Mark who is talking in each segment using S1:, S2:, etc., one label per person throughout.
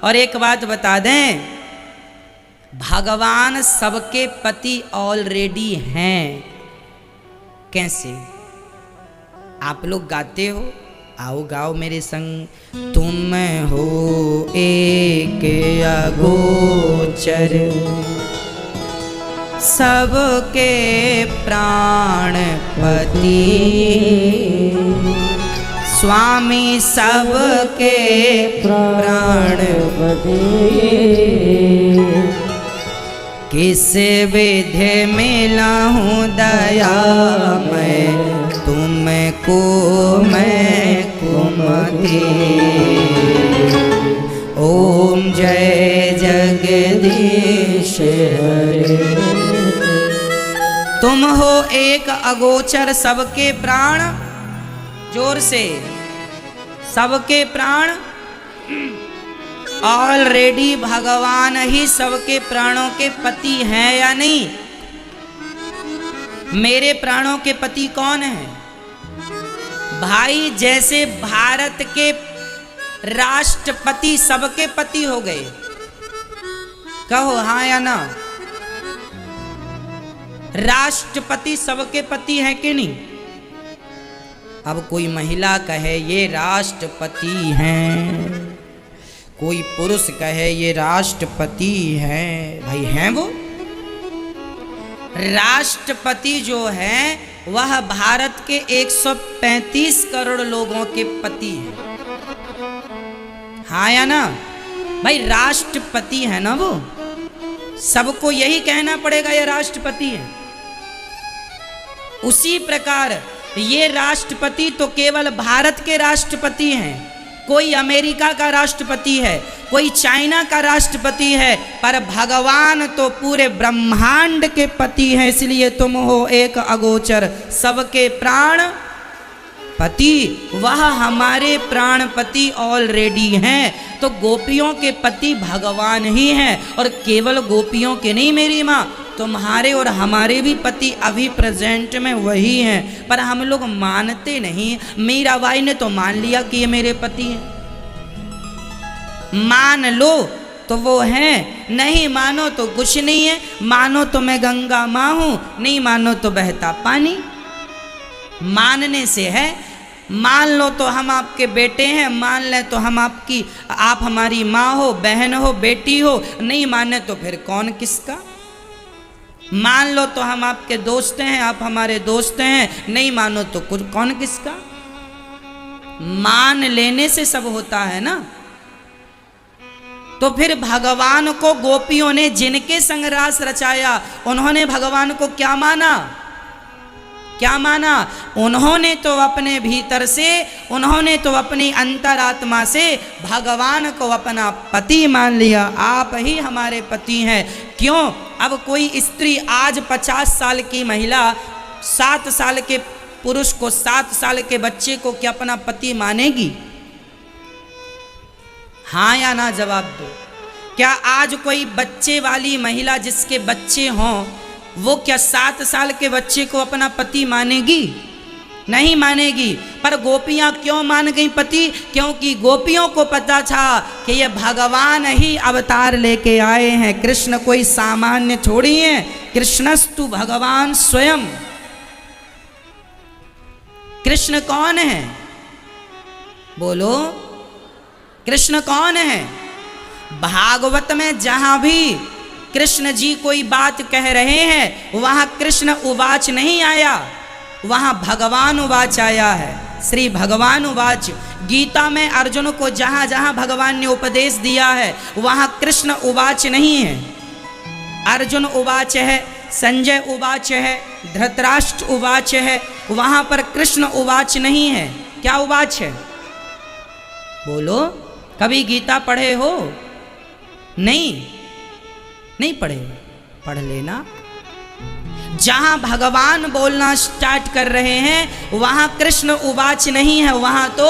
S1: और एक बात बता दें, भगवान सबके पति ऑलरेडी हैं। कैसे? आप लोग गाते हो, आओ गाओ मेरे संग। तुम हो एक अगोचर सबके प्राणपति, स्वामी सबके प्राणपति। किस विधि मिला हूँ दया मैं तुमको, मैं कुमति। ओम जय जगदीश हरे। तुम हो एक अगोचर सबके प्राण, जोर से, सबके प्राण। ऑलरेडी भगवान ही सबके प्राणों के पति हैं या नहीं? मेरे प्राणों के पति कौन है भाई? जैसे भारत के राष्ट्रपति सबके पति हो गए, कहो हाँ या ना? राष्ट्रपति सबके पति है कि नहीं? अब कोई महिला कहे ये राष्ट्रपति हैं, कोई पुरुष कहे ये राष्ट्रपति हैं, भाई हैं वो? राष्ट्रपति जो है वह भारत के 135 करोड़ लोगों के पति हैं, हाँ या ना? भाई राष्ट्रपति है ना वो, सबको यही कहना पड़ेगा ये राष्ट्रपति है। उसी प्रकार ये राष्ट्रपति तो केवल भारत के राष्ट्रपति हैं, कोई अमेरिका का राष्ट्रपति है, कोई चाइना का राष्ट्रपति है, पर भगवान तो पूरे ब्रह्मांड के पति हैं। इसलिए तुम हो एक अगोचर सबके प्राण पति, वह हमारे प्राणपति ऑलरेडी हैं। तो गोपियों के पति भगवान ही हैं, और केवल गोपियों के नहीं मेरी माँ, तुम्हारे और हमारे भी पति अभी प्रेजेंट में वही हैं, पर हम लोग मानते नहीं। मीराबाई ने तो मान लिया कि ये मेरे पति हैं, मान लो तो वो हैं, नहीं मानो तो कुछ नहीं है। मानो तो मैं गंगा माँ हूं, नहीं मानो तो बहता पानी। मानने से है, मान लो तो हम आपके बेटे हैं, मान ले तो हम आपकी, आप हमारी माँ हो, बहन हो, बेटी हो, नहीं माने तो फिर कौन किसका। मान लो तो हम आपके दोस्त हैं, आप हमारे दोस्त हैं, नहीं मानो तो कुछ कौन किसका। मान लेने से सब होता है ना। तो फिर भगवान को गोपियों ने जिनके संग रास रचाया, उन्होंने भगवान को क्या माना? क्या माना? उन्होंने तो अपने भीतर से, उन्होंने तो अपनी अंतरात्मा से भगवान को अपना पति मान लिया। आप ही हमारे पति हैं। क्यों? अब कोई स्त्री आज 50 साल की महिला 7 साल के पुरुष को, 7 साल के बच्चे को क्या अपना पति मानेगी? हाँ या ना जवाब दो। क्या आज कोई बच्चे वाली महिला जिसके बच्चे हों, वो क्या 7 साल के बच्चे को अपना पति मानेगी? नहीं मानेगी। पर गोपियां क्यों मान गई पति? क्योंकि गोपियों को पता था कि ये भगवान ही अवतार लेके आए हैं। कृष्ण कोई सामान्य थोड़ी है, कृष्णस्तु भगवान स्वयं। कृष्ण कौन है? बोलो, कृष्ण कौन है? भागवत में जहां भी कृष्ण जी कोई बात कह रहे हैं, वहां कृष्ण उवाच नहीं आया, वहां भगवान उवाच आया है। श्री भगवान उवाच। गीता में अर्जुन को जहां जहां भगवान ने उपदेश दिया है, वहां कृष्ण उवाच नहीं है। अर्जुन उवाच है, संजय उवाच है, धृतराष्ट्र उवाच है, वहां पर कृष्ण उवाच नहीं है। क्या उवाच है? बोलो, कभी गीता पढ़े हो? नहीं पढ़े, पढ़ लेना। जहां भगवान बोलना स्टार्ट कर रहे हैं, वहां कृष्ण उवाच नहीं है, वहां तो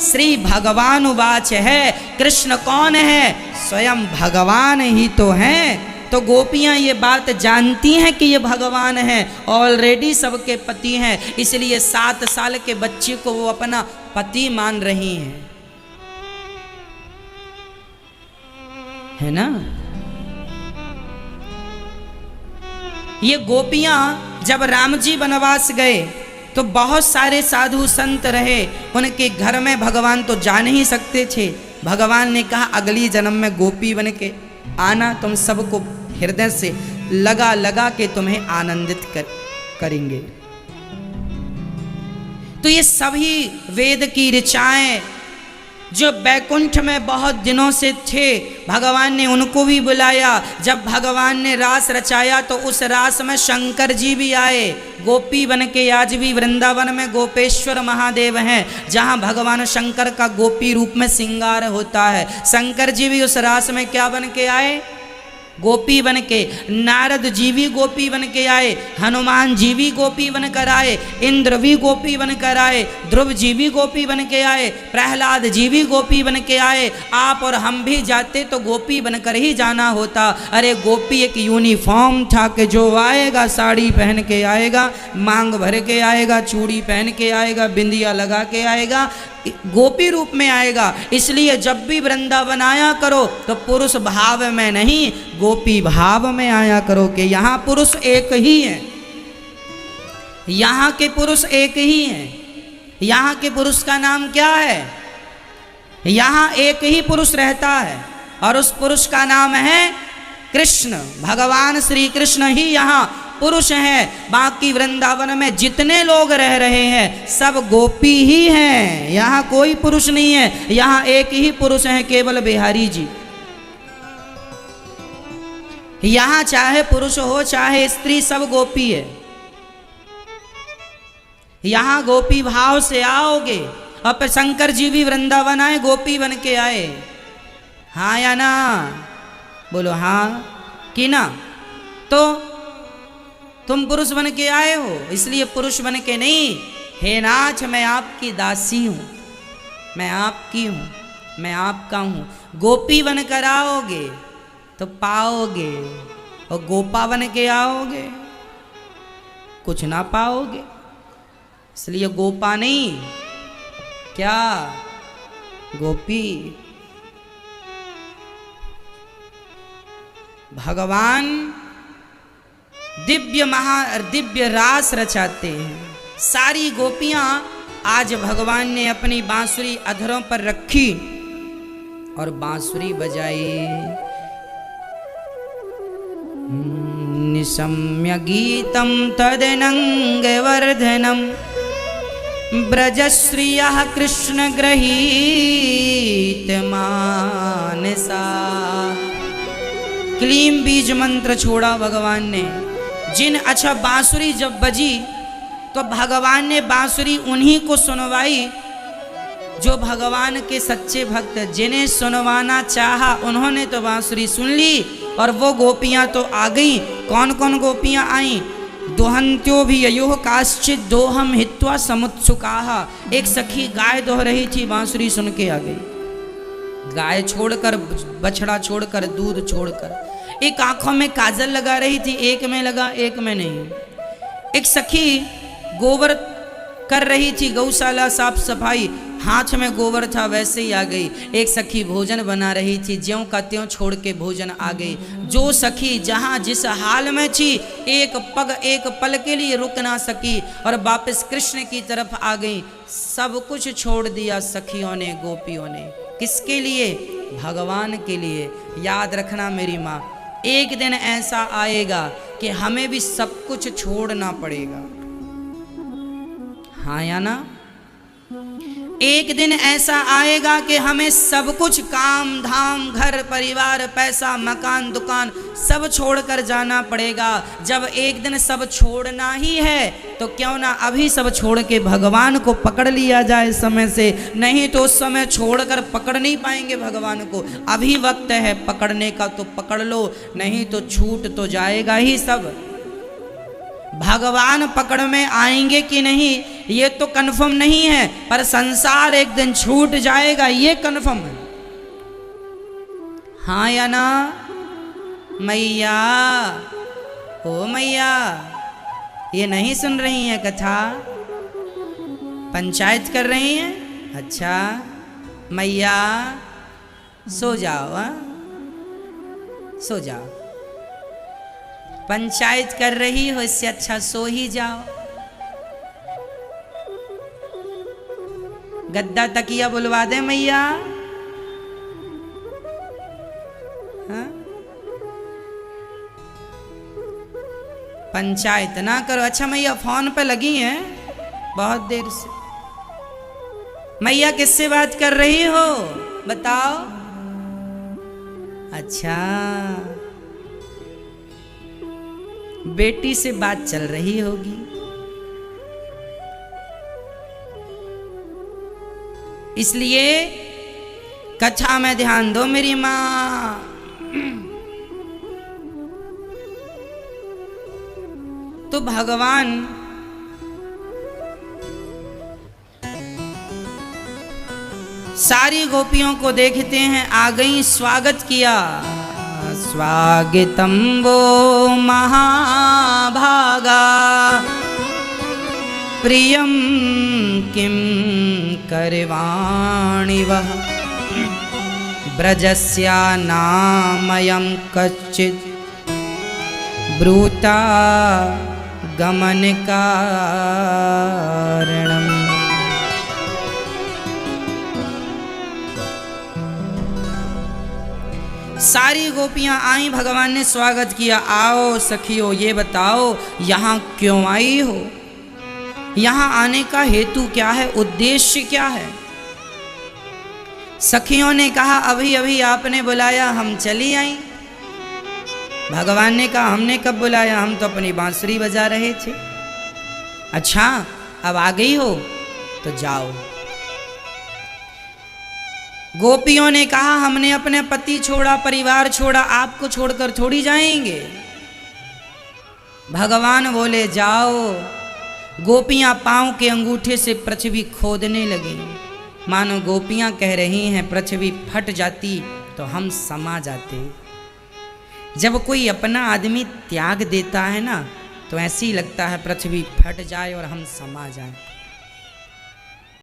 S1: श्री भगवान उवाच है। कृष्ण कौन है? स्वयं भगवान ही तो हैं। तो गोपियां ये बात जानती हैं कि ये भगवान हैं, ऑलरेडी सबके पति हैं, इसलिए 7 साल के बच्चे को वो अपना पति मान रही हैं। है ना। ये गोपियां जब राम जी वनवास गए तो बहुत सारे साधु संत रहे, उनके घर में भगवान तो जा नहीं सकते थे। भगवान ने कहा अगली जन्म में गोपी बन के आना, तुम सबको हृदय से लगा लगा के तुम्हें आनंदित करेंगे। तो ये सभी वेद की ऋचाएं जो बैकुंठ में बहुत दिनों से थे, भगवान ने उनको भी बुलाया। जब भगवान ने रास रचाया तो उस रास में शंकर जी भी आए गोपी बन के। आज भी वृंदावन में गोपेश्वर महादेव हैं, जहाँ भगवान शंकर का गोपी रूप में श्रृंगार होता है। शंकर जी भी उस रास में क्या बन के आए? गोपी बन के। नारद जी भी गोपी बन के आए, हनुमान जी भी गोपी बनकर आए, इंद्र भी गोपी बनकर आए, ध्रुव जी भी गोपी बन के आए, प्रहलाद जी भी गोपी बन के आए। आप और हम भी जाते तो गोपी बनकर ही जाना होता। अरे गोपी एक यूनिफॉर्म था कि जो आएगा साड़ी पहन के आएगा, मांग भर के आएगा, चूड़ी पहन के आएगा, बिंदिया लगा के आएगा, गोपी रूप में आएगा। इसलिए जब भी वृंदावन आया करो तो पुरुष भाव में नहीं, गोपी भाव में आया करो कि यहाँ पुरुष एक ही है, यहाँ के पुरुष एक ही हैं। यहाँ के पुरुष का नाम क्या है? यहाँ एक ही पुरुष रहता है और उस पुरुष का नाम है कृष्ण। भगवान श्री कृष्ण ही यहाँ पुरुष हैं। बाकी वृंदावन में जितने लोग रह रहे हैं सब गोपी ही हैं, यहाँ कोई पुरुष नहीं है। यहाँ एक ही पुरुष है, केवल बिहारी जी। यहाँ चाहे पुरुष हो चाहे स्त्री, सब गोपी है। यहाँ गोपी भाव से आओगे। अब शंकर जी भी वृंदावन आए, गोपी बन के आए। हाँ या ना? बोलो हाँ कि ना? तो तुम पुरुष बन के आए हो, इसलिए पुरुष बन के नहीं, हे नाथ मैं आपकी दासी हूँ, मैं आपकी हूँ, मैं आपका हूँ। गोपी बन कर आओगे तो पाओगे, और गोपा बन के आओगे कुछ ना पाओगे। इसलिए गोपा नहीं, क्या? गोपी। भगवान दिव्य रास रचाते हैं। सारी गोपियां आज भगवान ने अपनी बांसुरी अधरों पर रखी और बांसुरी बजाई। निशम्य गीतम तदनंगवर्धनम ब्रजश्रियः कृष्ण गृहीत मानसा। क्लीम बीज मंत्र छोड़ा भगवान ने। जिन अच्छा बांसुरी जब बजी तो भगवान ने बांसुरी उन्हीं को सुनवाई जो भगवान के सच्चे भक्त, जिन्हें सुनवाना चाहा उन्होंने तो बांसुरी सुन ली। और वो गोपियां तो आ गई। कौन कौन गोपियां आई? दोहंत्यो भी ययोः काश्चित् दोहम हित्वा समुत्सुकाः। एक सखी गाय दोह रही थी, बांसुरी सुन के आ गई। गाय छोड़कर, बछड़ा छोड़कर, दूध छोड़कर। एक आंखों में काजल लगा रही थी, एक में लगा एक में नहीं। एक सखी गोबर कर रही थी, गौशाला साफ सफाई, हाथ में गोबर था वैसे ही आ गई। एक सखी भोजन बना रही थी, ज्यों का त्यों छोड़ के भोजन आ गई। जो सखी जहाँ जिस हाल में थी एक पल के लिए रुक ना सकी और वापस कृष्ण की तरफ आ गई। सब कुछ छोड़ दिया सखियों ने, गोपियों ने। किसके लिए? भगवान के लिए। याद रखना मेरी माँ, एक दिन ऐसा आएगा कि हमें भी सब कुछ छोड़ना पड़ेगा। हाँ या ना? एक दिन ऐसा आएगा कि हमें सब कुछ, काम धाम, घर परिवार, पैसा, मकान, दुकान, सब छोड़कर जाना पड़ेगा। जब एक दिन सब छोड़ना ही है तो क्यों ना अभी सब छोड़ के भगवान को पकड़ लिया जाए समय से। नहीं तो उस समय छोड़कर पकड़ नहीं पाएंगे भगवान को। अभी वक्त है पकड़ने का तो पकड़ लो, नहीं तो छूट तो जाएगा ही सब। भगवान पकड़ में आएंगे कि नहीं ये तो कन्फर्म नहीं है, पर संसार एक दिन छूट जाएगा ये कन्फर्म है। हाँ या ना? मैया, ओ मैया, ये नहीं सुन रही हैं कथा? पंचायत कर रही हैं? अच्छा मैया सो जाओ। सो जाओ। पंचायत कर रही हो, इससे अच्छा सो ही जाओ। गद्दा तकिया बुलवा दे मैया। हाँ? पंचायत ना करो। अच्छा मैया फोन पे लगी हैं बहुत देर से। मैया किससे बात कर रही हो बताओ। अच्छा, बेटी से बात चल रही होगी। इसलिए कथा में ध्यान दो मेरी मां। तो भगवान सारी गोपियों को देखते हैं, आ गई, स्वागत किया। स्वागतम वो महाभागा प्रियम किम करवाणि वह ब्रजस्या नामयं कच्चित् ब्रूता गमन कारणम्। सारी गोपियां आई, भगवान ने स्वागत किया। आओ सखियो, ये बताओ यहाँ क्यों आई हो? यहाँ आने का हेतु क्या है, उद्देश्य क्या है? सखियों ने कहा अभी अभी आपने बुलाया, हम चली आई। भगवान ने कहा हमने कब बुलाया, हम तो अपनी बांसुरी बजा रहे थे। अच्छा, अब आ गई हो तो जाओ। गोपियों ने कहा हमने अपने पति छोड़ा, परिवार छोड़ा, आपको छोड़कर थोड़ी जाएंगे। भगवान बोले जाओ। गोपियां पांव के अंगूठे से पृथ्वी खोदने लगी, मानो गोपियां कह रही हैं पृथ्वी फट जाती तो हम समा जाते। जब कोई अपना आदमी त्याग देता है ना, तो ऐसे ही लगता है पृथ्वी फट जाए और हम समा जाएं।